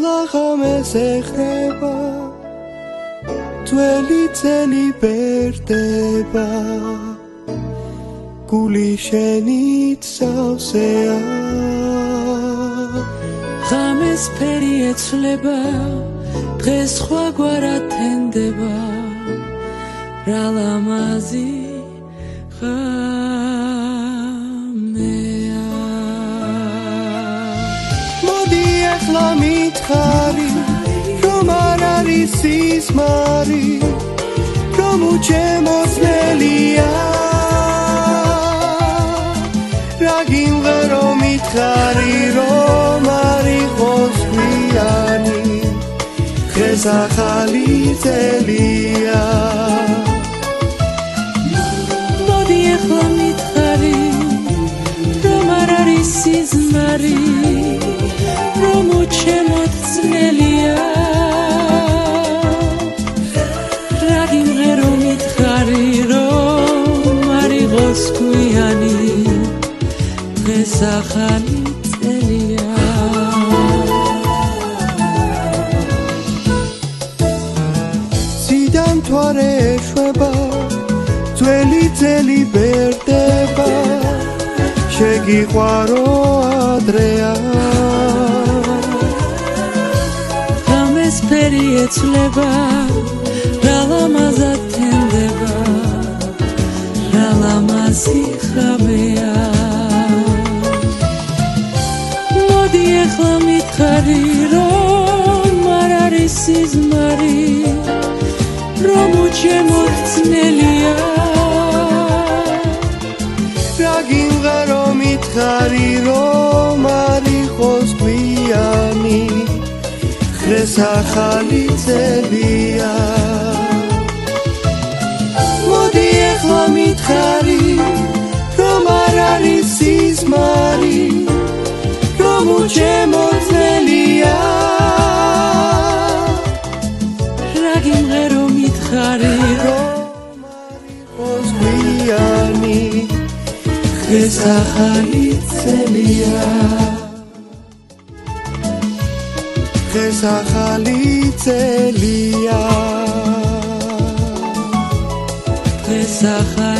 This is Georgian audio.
ახლა ღამეს ეხრება ძველი წელი ბერდება გული შენით სავსეა ღამეს ფერი ეცვლება დღეს სხვაგვარად თენდება რა ლამაზი ღამეა მოდი ახლა მითხარი რომ არ არის სისმარი რომ უჩემოსნელია რა გიმღერო მითხარი რომ არ იყოს გვიანი დღეს ახალი წელია მოდი ახლა მითხარი რომ არ არის სიზმარი რომ უჩემოცნელია რა გიმღერო მითხარი რომ არ იყოს გვიანი დღეს ახალი წელია ციდან მთვარე ეშვება ძველი წელი ბერდება შეგიყვარო ადრეა ღამეს ფერი ეცვლება რა ლამაზად თენდება რა ლამაზი ღამეა მოდი ახლა მითხარი რომ არ არის სიზმარი რომ უჩემოცნელია რა გიმღერო მითხარი რომ არ იყოს გვიანი დღეს ახალი წელია მოდი ახლა მითხარი რომ არ არის სიზმარი რომ უჩემოცნელია რა გიმღერო მითხარი რომ არ იყოს გვიანი დღეს ახალი წელია დღეს ახალი წელია დღეს ახალი